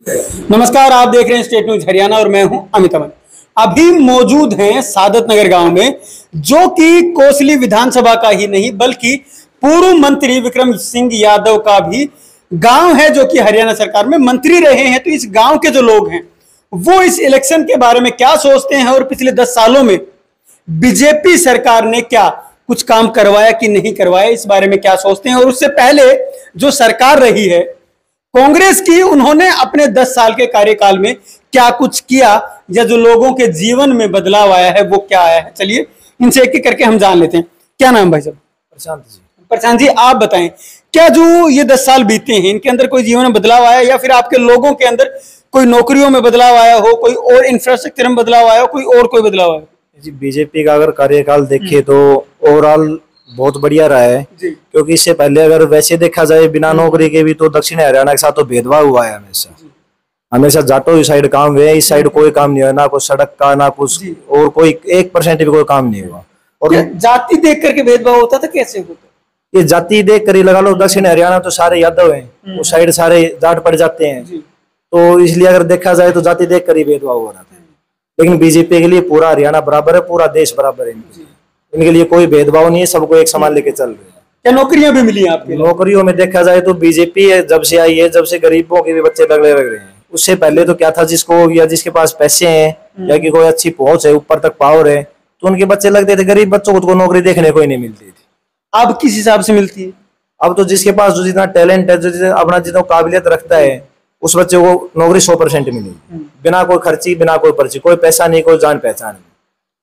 नमस्कार, आप देख रहे हैं स्टेट न्यूज हरियाणा और मैं हूं अमित अमन। अभी मौजूद हैं सादत नगर गांव में, जो कि कोसली विधानसभा का ही नहीं बल्कि पूर्व मंत्री विक्रम सिंह यादव का भी गांव है, जो कि हरियाणा सरकार में मंत्री रहे हैं। तो इस गांव के जो लोग हैं वो इस इलेक्शन के बारे में क्या सोचते हैं और पिछले 10 सालों में बीजेपी सरकार ने क्या कुछ काम करवाया कि नहीं करवाया, इस बारे में क्या सोचते हैं। और उससे पहले जो सरकार रही है कांग्रेस की, उन्होंने अपने 10 साल के कार्यकाल में क्या कुछ किया या जो लोगों के जीवन में बदलाव आया है वो क्या आया है। चलिए इनसे एक एक करके हम जान लेते हैं। क्या नाम भाई साहब? प्रशांत जी। प्रशांत जी, आप बताएं, क्या जो ये 10 साल बीते हैं इनके अंदर कोई जीवन में बदलाव आया या फिर आपके लोगों के अंदर कोई नौकरियों में बदलाव आया हो, कोई और इंफ्रास्ट्रक्चर में बदलाव आया हो, कोई बदलाव आया? जी, बीजेपी का अगर कार्यकाल देखे तो ओवरऑल बहुत बढ़िया रहा है, क्योंकि इससे पहले अगर वैसे देखा जाए बिना नौकरी के भी तो दक्षिण हरियाणा के साथ तो भेदभाव हुआ है। हमेशा जाटो साइड काम हुए, इस साइड कोई काम नहीं हुआ, ना कोई सड़क का ना कुछ और कोई 1% भी कोई काम नहीं हुआ। और जाति देख करके भेदभाव होता था, कैसे होता? ये जाति देख कर ही लगा लो, दक्षिण हरियाणा तो सारे यादव हैं, उस साइड सारे जाट पड़ जाते हैं, तो इसलिए अगर देखा जाए तो जाति देख कर ही भेदभाव हो रहा था। लेकिन बीजेपी के लिए पूरा हरियाणा बराबर है, पूरा देश बराबर है, इनके लिए कोई भेदभाव नहीं है, सबको एक समान लेके चल रहे हैं। क्या नौकरियां भी मिली आपको? नौकरियों में देखा जाए तो बीजेपी जब से आई है, जब से गरीबों के भी बच्चे लगने लग रहे हैं। उससे पहले तो क्या था, जिसको या जिसके पास पैसे हैं या कि कोई अच्छी पहुंच है, ऊपर तक पावर है, तो उनके बच्चे लगते थे। गरीब बच्चों को नौकरी देखने को ही नहीं मिलती थी। अब किस हिसाब से मिलती है? अब तो जिसके पास जो जितना टैलेंट है, जो अपना जितना काबिलियत रखता है, उस बच्चे को नौकरी 100% मिलेगी, बिना कोई खर्ची, बिना कोई पर्ची, कोई पैसा नहीं, कोई जान पहचान नहीं।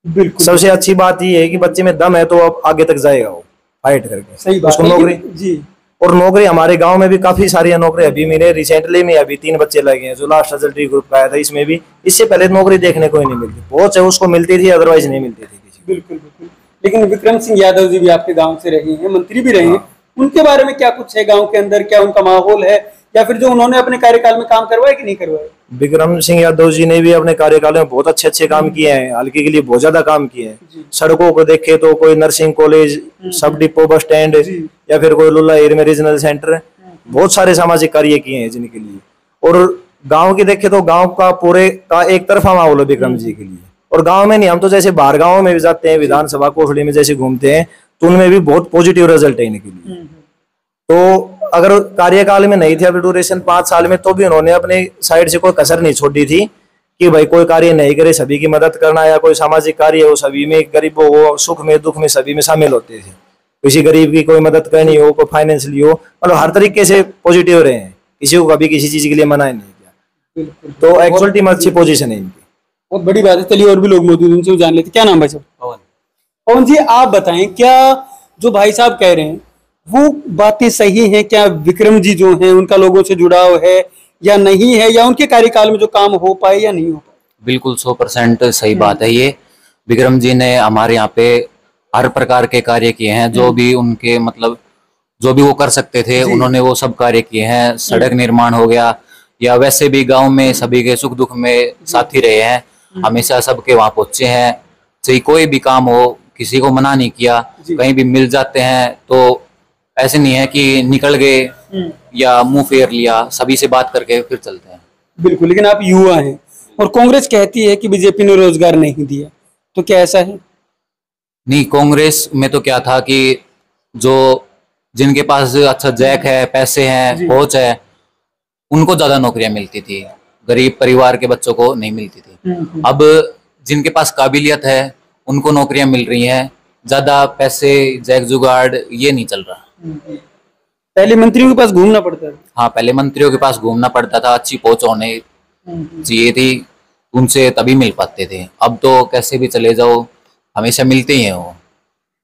बिल्कुल। सबसे अच्छी बात ये है कि बच्चे में दम है तो अब आगे तक जाएगा वो फाइट करके। सही बात उसको नौकरी जी। और नौकरी हमारे गांव में भी काफी सारी नौकरी अभी मिले। रिसेंटली में अभी 3 बच्चे लगे हैं, जो लास्ट रिजल्ट ग्रुप का आया था, इसमें भी इससे पहले नौकरी देखने को ही नहीं मिलती। बहुत है उसको मिलती थी, अदरवाइज नहीं मिलती थी किसी। बिल्कुल बिल्कुल। लेकिन विक्रम सिंह यादव जी भी आपके गांव से रहे हैं, मंत्री भी रहे हैं, उनके बारे में क्या कुछ है गांव के अंदर? क्या उनका माहौल है या फिर जो उन्होंने अपने कार्यकाल में काम करवाया कि नहीं करवाया? विक्रम सिंह यादव जी ने भी अपने कार्यकाल में बहुत अच्छे काम किए हैं, हल्के के लिए बहुत ज्यादा काम किए हैं। सड़कों को देखे तो कोई नर्सिंग कॉलेज, सब डिपो, बस स्टैंड या फिर कोई लुल्ला एरिया में रीजनल सेंटर, बहुत सारे सामाजिक कार्य किए हैं जिनके लिए। और गाँव की देखे तो गाँव का पूरे का एक तरफा माहौल है विक्रम जी के लिए। और गाँव में नहीं, हम तो जैसे बाहर गाँव में भी जाते हैं, विधानसभा कोसली में जैसे घूमते हैं, तो उनमें भी बहुत पॉजिटिव रिजल्ट है इनके लिए। तो अगर कार्यकाल में नहीं थे अभी ड्यूरेशन 5 साल में, तो भी उन्होंने अपने साइड से कोई कसर नहीं छोड़ी थी कि भाई कोई कार्य नहीं करे, सभी की मदद करना या कोई सामाजिक कार्य हो, सभी में, गरीबों को सुख में दुख में सभी में शामिल होते थे। किसी गरीब की कोई मदद करनी हो, कोई फाइनेंशियली हो, मतलब हर तरीके से पॉजिटिव रहे हैं, किसी को कभी किसी चीज के लिए मना नहीं किया। तो एक्चुअली में अच्छी पोजीशन है इनकी, बहुत बड़ी बात है। चलिए और भी लोग मौजूद, उनसे जान लेते। क्या नाम भाई साहब? पवन। पवन जी, आप बताएं, क्या जो भाई साहब कह रहे हैं वो बातें सही हैं? क्या विक्रम जी जो हैं उनका लोगों से जुड़ाव है या नहीं है, या उनके कार्यकाल में जो काम हो पाए या नहीं हो पाए? बिल्कुल 100% सही बात है। ये विक्रम जी ने हमारे यहाँ पे हर प्रकार के कार्य किए हैं, जो भी उनके मतलब जो भी वो कर सकते थे उन्होंने वो सब कार्य किए हैं। सड़क निर्माण हो गया या वैसे भी गांव में सभी के सुख दुख में साथी रहे हैं, हमेशा सबके वहां पहुंचे हैं। चाहे कोई भी काम हो, किसी को मना नहीं किया, कहीं भी मिल जाते हैं तो ऐसे नहीं है कि निकल गए या मुंह फेर लिया, सभी से बात करके फिर चलते हैं। बिल्कुल। लेकिन आप युवा हैं और कांग्रेस कहती है कि बीजेपी ने रोजगार नहीं दिया, तो क्या ऐसा है? नहीं, कांग्रेस में तो क्या था कि जो जिनके पास अच्छा जैक है, पैसे हैं, पहुंच है, उनको ज्यादा नौकरियां मिलती थी, गरीब परिवार के बच्चों को नहीं मिलती थी। अब जिनके पास काबिलियत है उनको नौकरियां मिल रही हैं, ज्यादा पैसे, जैक जुगाड़ ये नहीं चल रहा। पहले मंत्रियों के पास घूमना पड़ता था। हाँ, पहले मंत्रियों के पास घूमना पड़ता था, अच्छी पहुंच होने चाहिए थी, उनसे तभी मिल पाते थे। अब तो कैसे भी चले जाओ, हमेशा मिलते ही हैं वो।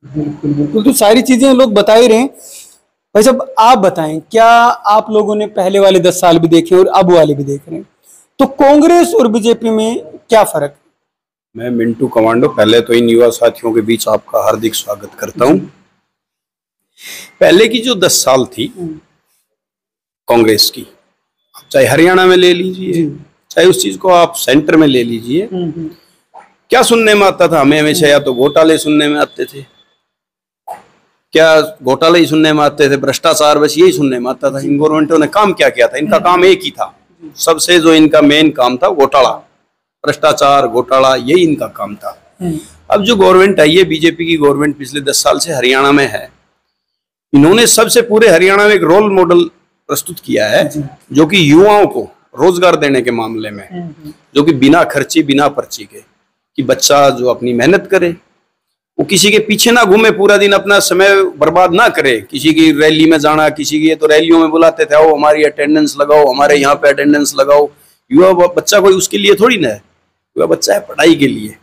बिल्कुल बिल्कुल। तो सारी चीजें लोग बता ही रहे हैं। भाई साहब, आप बताएं, क्या आप लोगों ने पहले वाले 10 साल भी देखे और अब वाले भी देख रहे हैं, तो कांग्रेस और बीजेपी में क्या फर्क? मैं मिंटू कमांडो, पहले तो इन युवा साथियों के बीच आपका हार्दिक स्वागत करता हूं। पहले की जो 10 साल थी कांग्रेस की, चाहे हरियाणा में ले लीजिए, चाहे उस चीज को आप सेंटर में ले लीजिए, क्या सुनने में आता था? हमें हमेशा या तो घोटाले सुनने में आते थे, क्या घोटाले ही सुनने में आते थे, भ्रष्टाचार, बस यही सुनने में आता था। इन गवर्नमेंटों ने काम क्या किया था? इनका काम एक ही था, सबसे जो इनका मेन काम था घोटाला, भ्रष्टाचार, घोटाला, यही इनका काम था। अब जो गवर्नमेंट आई है, बीजेपी की गवर्नमेंट पिछले 10 साल से हरियाणा में है, इन्होंने सबसे पूरे हरियाणा में एक रोल मॉडल प्रस्तुत किया है, जो कि युवाओं को रोजगार देने के मामले में, जो कि बिना खर्ची बिना पर्ची के, कि बच्चा जो अपनी मेहनत करे, वो किसी के पीछे ना घूमे, पूरा दिन अपना समय बर्बाद ना करे, किसी की रैली में जाना, किसी की तो रैलियों में बुलाते थे, आओ हमारी अटेंडेंस लगाओ, हमारे यहाँ पे अटेंडेंस लगाओ। युवा बच्चा कोई उसके लिए थोड़ी ना है, युवा बच्चा है पढ़ाई के लिए,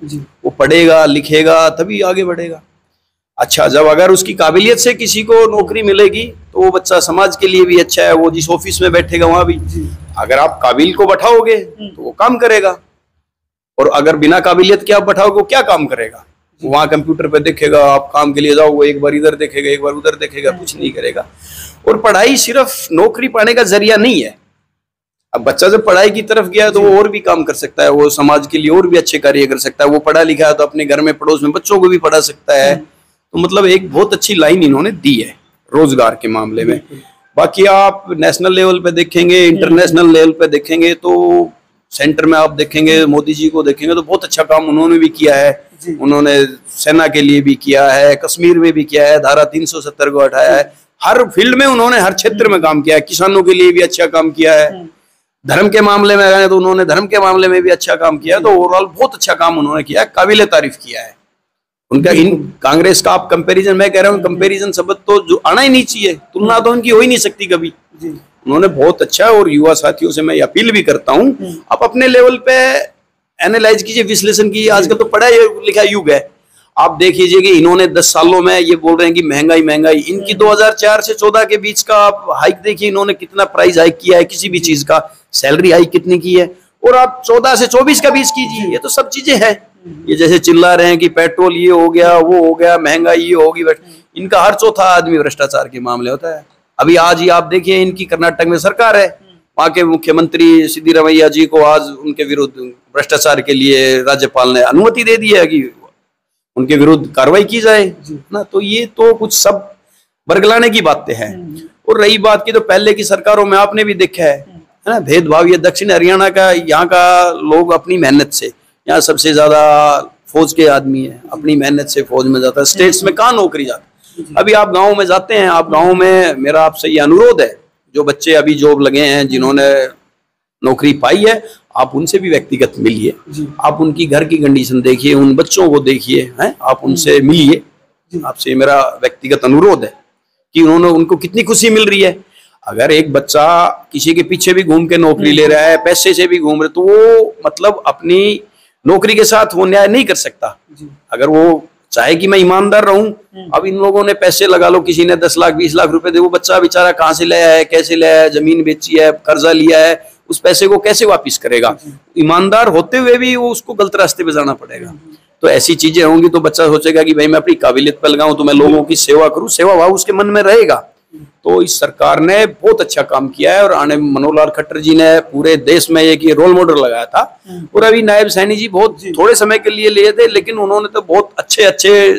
वो पढ़ेगा लिखेगा तभी आगे बढ़ेगा। अच्छा, जब अगर उसकी काबिलियत से किसी को नौकरी मिलेगी तो वो बच्चा समाज के लिए भी अच्छा है, वो जिस ऑफिस में बैठेगा वहां भी, अगर आप काबिल को बैठाओगे तो वो काम करेगा, और अगर बिना काबिलियत के आप बैठाओगे वो क्या काम करेगा? वहां कंप्यूटर पे देखेगा, आप काम के लिए जाओ, वो एक बार इधर देखेगा एक बार उधर देखेगा, कुछ नहीं करेगा। और पढ़ाई सिर्फ नौकरी पाने का जरिया नहीं है। अब बच्चा जब पढ़ाई की तरफ गया तो वो और भी काम कर सकता है, वो समाज के लिए और भी अच्छे कार्य कर सकता है, वो पढ़ा लिखा है तो अपने घर में पड़ोस में बच्चों को भी पढ़ा सकता है। तो मतलब एक बहुत अच्छी लाइन इन्होंने दी है रोजगार के मामले में। बाकी आप नेशनल लेवल पे देखेंगे, इंटरनेशनल लेवल पे देखेंगे, तो सेंटर में आप देखेंगे मोदी जी को देखेंगे तो बहुत अच्छा काम उन्होंने भी किया है। उन्होंने सेना के लिए भी किया है, कश्मीर में भी किया है, धारा 370 को हटाया है, हर फील्ड में उन्होंने हर क्षेत्र में काम किया है। किसानों के लिए भी अच्छा काम किया है, धर्म के मामले में आए तो उन्होंने धर्म के मामले में भी अच्छा काम किया है। तो ओवरऑल बहुत अच्छा काम उन्होंने किया है, काबिले तारीफ किया है उनका। इन कांग्रेस का आप कंपैरिजन, मैं कह रहा हूँ कंपैरिजन शब्द तो जो आना ही नहीं चाहिए, तुलना तो उनकी हो ही नहीं सकती कभी। उन्होंने बहुत अच्छा, और युवा साथियों से मैं अपील भी करता हूँ, आप अपने लेवल पे एनालाइज कीजिए, विश्लेषण कीजिए। आजकल तो पढ़ा लिखा युग है, आप देख लीजिए कि इन्होंने 10 सालों में ये बोल रहे हैं कि महंगाई महंगाई, इनकी 2004 से 14 के बीच का आप हाइक देखिए, इन्होंने कितना प्राइस हाइक किया है किसी भी चीज का, सैलरी हाइक कितनी की है। और आप 14 से 24 का बीच कीजिए, ये तो सब चीजें हैं। ये जैसे चिल्ला रहे हैं कि पेट्रोल ये हो गया वो हो गया, महंगाई ये होगी, इनका हर चौथा आदमी भ्रष्टाचार के मामले होता है। अभी आज ही आप देखिए, इनकी कर्नाटक में सरकार है, वहां के मुख्यमंत्री सिद्धारमैया जी को आज उनके विरुद्ध भ्रष्टाचार के लिए राज्यपाल ने अनुमति दे दी है कि उनके विरुद्ध कार्रवाई की जाए ना। तो ये तो कुछ सब बरगलाने की बातें हैं। और रही बात की, तो पहले की सरकारों में आपने भी देखा है ना, भेदभाव। ये दक्षिण हरियाणा का, यहाँ का लोग अपनी मेहनत से, यहाँ सबसे ज्यादा फौज के आदमी है, अपनी मेहनत से फौज में जाता है। स्टेट्स में कहाँ नौकरी जाती। अभी आप गाँव में जाते हैं, आप गाँव में, मेरा आपसे ये अनुरोध है, जो बच्चे अभी जॉब लगे हैं, जिन्होंने नौकरी पाई है, आप उनसे भी व्यक्तिगत मिलिए, आप उनकी घर की कंडीशन देखिए, उन बच्चों को देखिए, हैं, आप उनसे मिलिए। आपसे मेरा व्यक्तिगत अनुरोध है कि उन्होंने, उनको कितनी खुशी मिल रही है। अगर एक बच्चा किसी के पीछे भी घूम के नौकरी ले रहा है, पैसे से भी घूम रहे, तो वो मतलब अपनी नौकरी के साथ वो न्याय नहीं कर सकता। अगर वो चाहे कि मैं ईमानदार रहूं, अब इन लोगों ने पैसे लगा लो, किसी ने 10 लाख 20 लाख रुपए दे, वो बच्चा बेचारा कहाँ से लाया है, कैसे लाया है, जमीन बेची है, कर्जा लिया है, उस पैसे को कैसे वापस करेगा। ईमानदार होते हुए भी वो उसको गलत रास्ते पे जाना पड़ेगा। तो ऐसी चीजें होंगी तो बच्चा सोचेगा कि भाई मैं अपनी काबिलियत पर लगाऊं, तो मैं लोगों की सेवा करूं, सेवा भाव उसके मन में रहेगा। तो इस सरकार ने बहुत अच्छा काम किया है, और आने मनोहर लाल खट्टर जी ने पूरे देश में एक रोल मॉडल लगाया था। और अभी नायब सैनी जी बहुत थोड़े समय के लिए लिए थे, लेकिन उन्होंने तो बहुत अच्छे अच्छे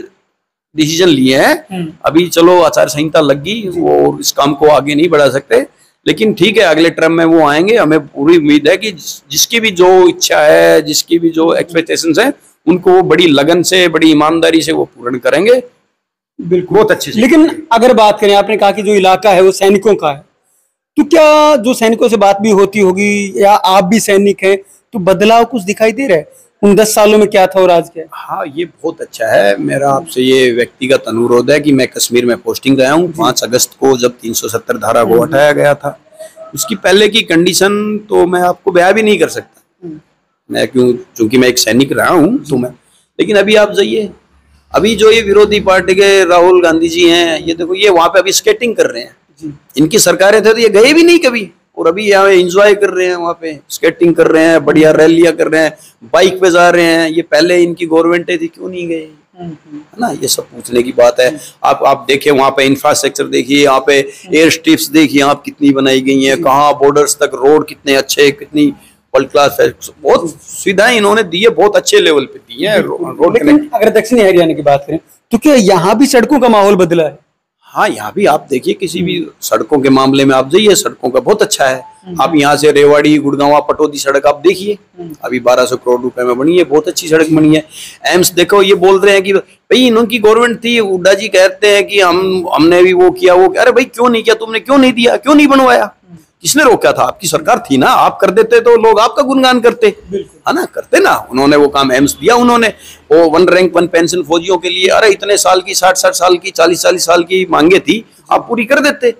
डिसीजन लिए हैं। अभी चलो आचार संहिता लग गई, वो इस काम को आगे नहीं बढ़ा सकते, लेकिन ठीक है, अगले टर्म में वो आएंगे। हमें पूरी उम्मीद है कि जिसकी भी जो इच्छा है, जिसकी भी जो एक्सपेक्टेशंस हैं, उनको वो बड़ी लगन से, बड़ी ईमानदारी से वो पूर्ण करेंगे। बिल्कुल, बहुत अच्छे से। लेकिन अगर बात करें, आपने कहा कि जो इलाका है वो सैनिकों का है, तो क्या जो सैनिकों से बात भी होती होगी, या आप भी सैनिक हैं, तो बदलाव कुछ दिखाई दे रहा है उन 10 सालों में, क्या था और आज क्या है? हाँ, ये बहुत अच्छा है। मेरा आपसे ये व्यक्तिगत अनुरोध है कि मैं कश्मीर में पोस्टिंग रहा हूँ। 5 अगस्त को जब 370 धारा को हटाया गया था, उसकी पहले की कंडीशन तो मैं आपको बयां भी नहीं कर सकता, मैं क्योंकि मैं एक सैनिक रहा हूँ तो मैं। लेकिन अभी आप जाइए, अभी जो ये विरोधी पार्टी के राहुल गांधी जी हैं, ये देखो, ये वहां पे अभी स्केटिंग कर रहे हैं। इनकी सरकारें थे तो ये गए भी नहीं कभी, और अभी यहाँ एंजॉय कर रहे हैं, वहां पे स्केटिंग कर रहे हैं, बढ़िया रैलियां कर रहे हैं, बाइक पे जा रहे हैं। ये पहले इनकी गवर्नमेंट थी, क्यों नहीं गए, है ना। ये सब पूछने की बात है। आप देखिए वहां पे इंफ्रास्ट्रक्चर देखिए, यहाँ पे एयर स्ट्रिप्स देखिए आप कितनी बनाई गई हैं, कहाँ बॉर्डर्स तक रोड कितने अच्छे, कितनी वर्ल्ड क्लास है, बहुत सुविधाएं इन्होंने दी है, बहुत अच्छे लेवल पे दी है रोड। लेकिन अगर दक्षिणी हरियाणा की बात करें तो क्या यहाँ भी सड़कों का माहौल बदला है? हाँ, यहाँ भी आप देखिए, किसी भी सड़कों के मामले में आप जाइए, सड़कों का बहुत अच्छा है। आप यहाँ से रेवाड़ी गुड़गांव पटौदी सड़क आप देखिए, अभी 1200 करोड़ रुपए में बनी है, बहुत अच्छी सड़क बनी है। एम्स देखो, ये बोल रहे हैं कि भाई इनकी गवर्नमेंट थी, हुड्डा जी कहते हैं कि हमने भी वो किया, वो, अरे भाई क्यों नहीं किया तुमने, क्यों नहीं दिया, क्यों नहीं बनवाया, किसने रोका था? आपकी सरकार थी ना, आप कर देते तो लोग आपका गुणगान करते, है ना, करते ना। उन्होंने वो काम एम्स दिया, उन्होंने वो 1 रैंक 1 पेंशन फौजियों के लिए, अरे इतने साल की 60-60 साल की 40-40 साल की मांगे थी, आप पूरी कर देते।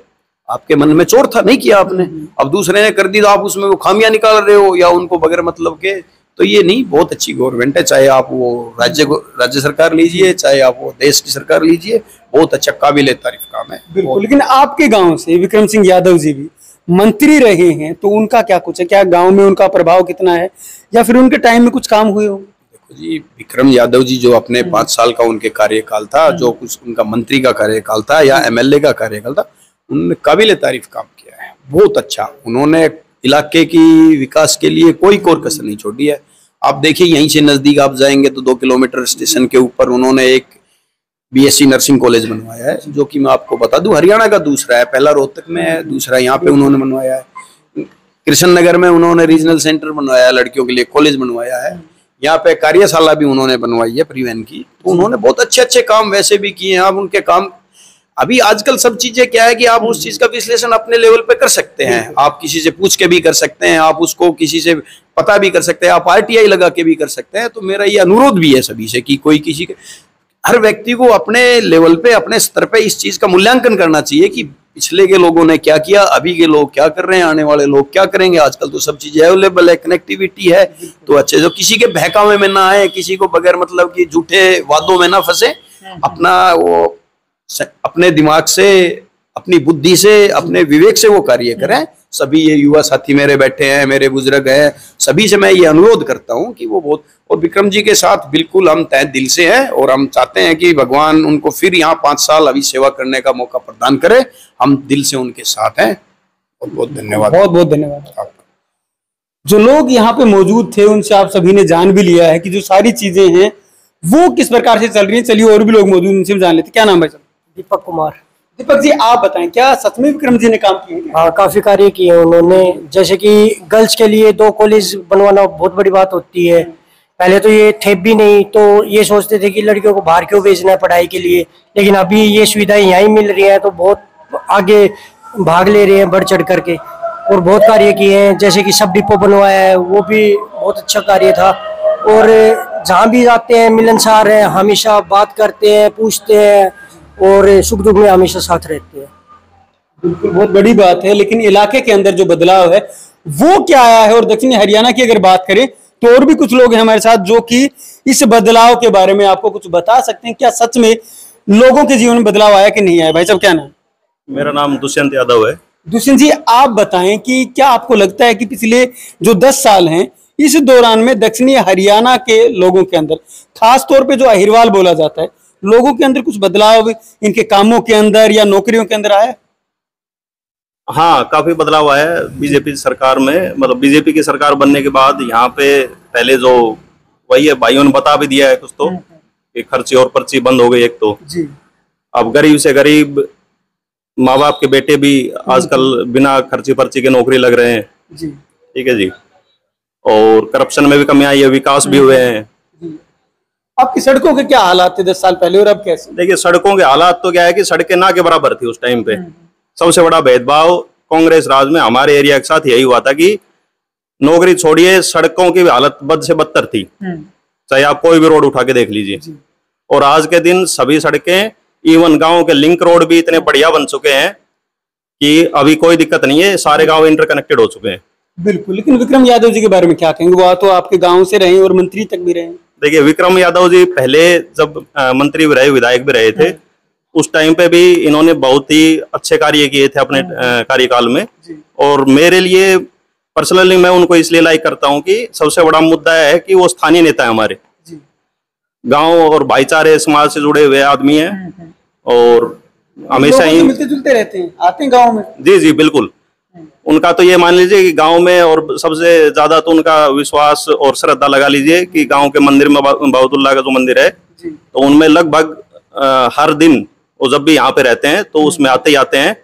आपके मन में चोर था, नहीं किया आपने। अब दूसरे ने कर दी तो आप उसमें वो खामियां निकाल रहे हो, या उनको बगैर मतलब के। तो ये नहीं, बहुत अच्छी गवर्नमेंट है, चाहे आप वो राज्य सरकार लीजिए, चाहे आप वो देश की सरकार लीजिए, बहुत अच्छा काबिल तारीफ काम है। बिल्कुल। लेकिन आपके गांव से विक्रम सिंह यादव जी भी मंत्री रहे हैं, तो उनका क्या कुछ है? क्या गांव में उनका प्रभाव कितना है, या फिर उनके टाइम में कुछ काम हुए होंगे? देखो जी, विक्रम यादव जी जो अपने 5 साल का उनके कार्यकाल था, जो कुछ उनका मंत्री का कार्यकाल था या एमएलए का कार्यकाल था, उन्होंने काबिल तारीफ काम किया है, बहुत अच्छा। उन्होंने इलाके की विकास के लिए कोई कोर कसर नहीं छोड़ी है। आप देखिए, यहीं से नजदीक आप जाएंगे तो 2 किलोमीटर स्टेशन के ऊपर उन्होंने एक बीएससी नर्सिंग कॉलेज बनवाया है, जो कि मैं आपको बता दूं हरियाणा का दूसरा है, पहला रोहतक में है, दूसरा यहाँ पे उन्होंने बनवाया है। कृष्ण नगर में उन्होंने रीजनल सेंटर बनवाया है, लड़कियों के लिए कॉलेज बनवाया है। यहाँ पे कार्यशाला भी उन्होंने बनवाई है परिवहन की। तो उन्होंने बहुत अच्छे अच्छे काम वैसे भी किए हैं। आप उनके काम, अभी आजकल सब चीजें क्या है कि आप उस चीज का विश्लेषण अपने लेवल पे कर सकते हैं, आप किसी से पूछ के भी कर सकते हैं, आप उसको किसी से पता भी कर सकते हैं, आप आरटीआई लगा के भी कर सकते हैं। तो मेरा ये अनुरोध भी है सभी से कि कोई किसी के, हर व्यक्ति को अपने लेवल पे, अपने स्तर पे इस चीज का मूल्यांकन करना चाहिए कि पिछले के लोगों ने क्या किया, अभी के लोग क्या कर रहे हैं, आने वाले लोग क्या करेंगे। आजकल तो सब चीजें अवेलेबल है, कनेक्टिविटी है, तो अच्छे जो किसी के बहकावे में ना आए, किसी को बगैर मतलब कि झूठे वादों में ना फंसे, अपना वो अपने दिमाग से, अपनी बुद्धि से, अपने विवेक से वो कार्य करें। सभी ये युवा साथी मेरे बैठे हैं, मेरे बुजुर्ग हैं, सभी से मैं ये अनुरोध करता हूं कि वो बहुत, और विक्रम जी के साथ बिल्कुल हम तहे दिल से हैं, और हम चाहते हैं कि भगवान उनको फिर यहाँ 5 साल अभी सेवा करने का मौका प्रदान करे। हम दिल से उनके साथ हैं। बहुत बहुत धन्यवाद। बहुत बहुत धन्यवाद आपका। जो लोग यहाँ पे मौजूद थे उनसे आप सभी ने जान भी लिया है कि जो सारी चीजें हैं वो किस प्रकार से चल रही हैं। चलिए और भी लोग मौजूद, उनसे भी जान लेते। क्या नाम है? दीपक कुमार। दीपक जी, आप बताएं, क्या सच में विक्रम जी ने काम किए हैं? हाँ, काफी कार्य किए हैं उन्होंने। जैसे कि गर्ल्स के लिए 2 कॉलेज बनवाना बहुत बड़ी बात होती है। पहले तो ये थे भी नहीं, तो ये सोचते थे कि लड़कियों को बाहर क्यों भेजना है पढ़ाई के लिए, लेकिन अभी ये सुविधाएं यहाँ ही मिल रही हैं, तो बहुत आगे भाग ले रहे हैं बढ़ चढ़ करके, और बहुत कार्य किए हैं। जैसे कि सब डिपो बनवाया है, वो भी बहुत अच्छा कार्य था। और जहाँ भी जाते हैं मिलनसार हैं, हमेशा बात करते हैं, पूछते हैं, और सुख दुख में हमेशा साथ रहते हैं। बिल्कुल, बहुत बड़ी बात है। लेकिन इलाके के अंदर जो बदलाव है वो क्या आया है? और दक्षिणी हरियाणा की अगर बात करें तो और भी कुछ लोग हैं हमारे साथ जो कि इस बदलाव के बारे में आपको कुछ बता सकते हैं। क्या सच में लोगों के जीवन में बदलाव आया कि नहीं आया? भाई साहब, क्या नाम? मेरा नाम दुष्यंत यादव है। दुष्यंत जी, आप बताएं कि क्या आपको लगता है कि पिछले जो 10 साल हैं इस दौरान में दक्षिणी हरियाणा के लोगों के अंदर, खास तौर पे जो अहिरवाल बोला जाता है, लोगों के अंदर कुछ बदलाव इनके कामों के अंदर या नौकरियों के अंदर आया? हाँ, काफी बदलाव आया है बीजेपी सरकार में। मतलब बीजेपी की सरकार बनने के बाद यहाँ पे पहले जो वही है, भाइयों ने बता भी दिया है कुछ तो, कि खर्ची और पर्ची बंद हो गई एक तो जी। अब गरीब से गरीब माँ बाप के बेटे भी आजकल बिना खर्ची पर्ची के नौकरी लग रहे हैं जी। ठीक है जी। और करप्शन में भी कमी आई है, विकास भी हुए हैं। आपकी सड़कों के क्या हालात थे 10 साल पहले और अब कैसे? देखिए, सड़कों के हालात तो क्या है कि सड़कें ना के बराबर थी उस टाइम पे। सबसे बड़ा भेदभाव कांग्रेस राज में हमारे एरिया के साथ यही हुआ था कि नौकरी छोड़िए, सड़कों की हालत बद से बदतर थी, चाहे आप कोई भी रोड उठा के देख लीजिए। और आज के दिन सभी सड़कें, इवन गांव के लिंक रोड भी इतने बढ़िया बन चुके हैं कि अभी कोई दिक्कत नहीं है, सारे गांव इंटरकनेक्टेड हो चुके हैं। बिल्कुल। लेकिन विक्रम यादव जी के बारे में क्या कहेंगे? वो तो आपके गांव से रहे और मंत्री तक भी रहे। देखिए, विक्रम यादव जी पहले जब मंत्री भी रहे, विधायक भी रहे थे, उस टाइम पे भी इन्होंने बहुत ही अच्छे कार्य किए थे अपने कार्यकाल में। और मेरे लिए पर्सनली मैं उनको इसलिए लाइक करता हूं कि सबसे बड़ा मुद्दा है कि वो स्थानीय नेता है, हमारे गांव और भाईचारे समाज से जुड़े हुए आदमी हैं, और हमेशा ही मिलते जुलते रहते हैं, आते हैं गाँव में। जी जी बिल्कुल। उनका तो ये मान लीजिए कि गांव में, और सबसे ज्यादा तो उनका विश्वास और श्रद्धा लगा लीजिए कि गांव के मंदिर में बहुतुल्लाह का जो मंदिर है, तो उनमें लगभग हर दिन वो जब भी यहाँ पे रहते हैं तो उसमें आते ही आते हैं,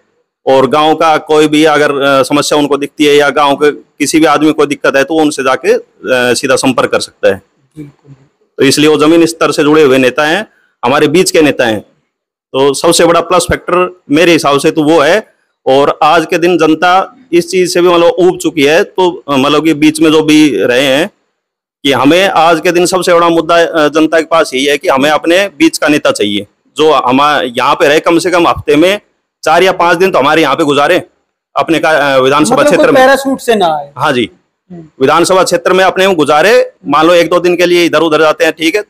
और गांव का कोई भी अगर समस्या उनको दिखती है या गांव के किसी भी आदमी को दिक्कत है तो वो उनसे जाके सीधा संपर्क कर सकता है। तो इसलिए वो जमीन स्तर से जुड़े हुए नेता हैं, हमारे बीच के नेता हैं। तो सबसे बड़ा प्लस फैक्टर मेरे हिसाब से तो वो है। और आज के दिन जनता इस चीज से भी मतलब ऊब चुकी है, तो मतलब कि बीच में जो भी रहे हैं कि हमें आज के दिन सबसे बड़ा मुद्दा जनता के पास यही है कि हमें अपने बीच का नेता चाहिए जो हम यहाँ पे रहे, कम से कम हफ्ते में 4 या 5 दिन तो हमारे यहाँ पे गुजारे अपने का विधानसभा क्षेत्र में, पैराशूट से ना आए। हाँ जी, विधानसभा क्षेत्र में अपने गुजारे। मान लो 1-2 दिन के लिए इधर उधर जाते हैं, ठीक है।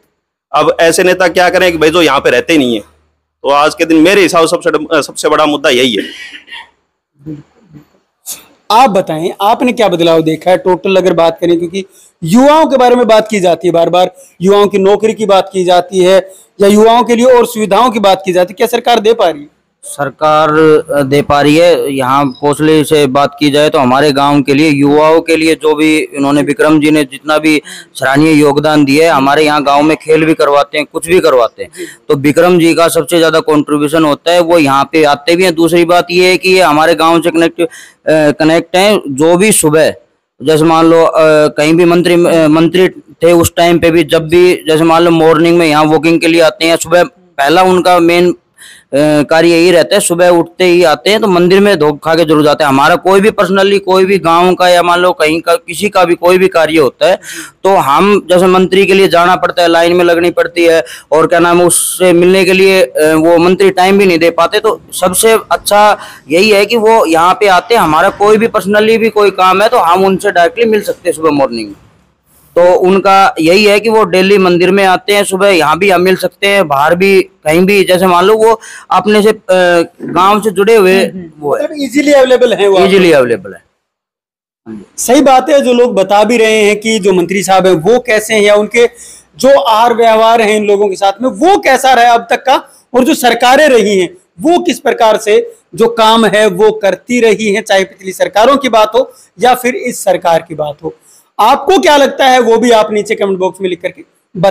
अब ऐसे नेता क्या करें कि भाई जो यहाँ पे रहते ही नहीं है। तो आज के दिन मेरे हिसाब से सबसे बड़ा मुद्दा यही है। आप बताएं, आपने क्या बदलाव देखा है टोटल अगर बात करें, क्योंकि युवाओं के बारे में बात की जाती है बार बार, युवाओं की नौकरी की बात की जाती है या युवाओं के लिए और सुविधाओं की बात की जाती है, क्या सरकार दे पा रही है? सरकार दे पा रही है। यहाँ कोसली से बात की जाए तो हमारे गांव के लिए, युवाओं के लिए जो भी इन्होंने, विक्रम जी ने जितना भी सराहनीय योगदान दिया है, हमारे यहाँ गांव में खेल भी करवाते हैं, कुछ भी करवाते हैं, तो विक्रम जी का सबसे ज्यादा कंट्रीब्यूशन होता है। वो यहाँ पे आते भी हैं। दूसरी बात ये है कि ये हमारे गाँव से कनेक्ट हैं। जो भी सुबह, जैसे मान लो कहीं भी मंत्री थे उस टाइम पे भी, जब भी जैसे मान लो मॉर्निंग में यहाँ वॉकिंग के लिए आते हैं, सुबह पहला उनका मेन कार्य यही रहता है, सुबह उठते ही आते हैं तो मंदिर में धूप खा के जरूर जाते हैं। हमारा कोई भी पर्सनली कोई भी गांव का या मान लो कहीं का किसी का भी कोई भी कार्य होता है तो हम जैसे मंत्री के लिए जाना पड़ता है, लाइन में लगनी पड़ती है, और क्या नाम है, उससे मिलने के लिए वो मंत्री टाइम भी नहीं दे पाते। तो सबसे अच्छा यही है कि वो यहाँ पे आते हैं। हमारा कोई भी पर्सनली भी कोई काम है तो हम उनसे डायरेक्टली मिल सकते हैं सुबह मॉर्निंग। तो उनका यही है कि वो डेली मंदिर में आते हैं, सुबह यहाँ भी हम मिल सकते हैं, बाहर भी कहीं भी, जैसे मान लो वो अपने से गांव से जुड़े हुए वो है, इजीली अवेलेबल है, वो इजीली अवेलेबल है। सही बात है। जो लोग बता भी रहे हैं कि जो मंत्री साहब हैं वो कैसे हैं या उनके जो आहार व्यवहार है इन लोगों के साथ में वो कैसा रहा अब तक का, और जो सरकारें रही हैं वो किस प्रकार से जो काम है वो करती रही हैं, चाहे पिछली सरकारों की बात हो या फिर इस सरकार की बात हो। आपको क्या लगता है वो भी आप नीचे कमेंट बॉक्स में लिख करके बता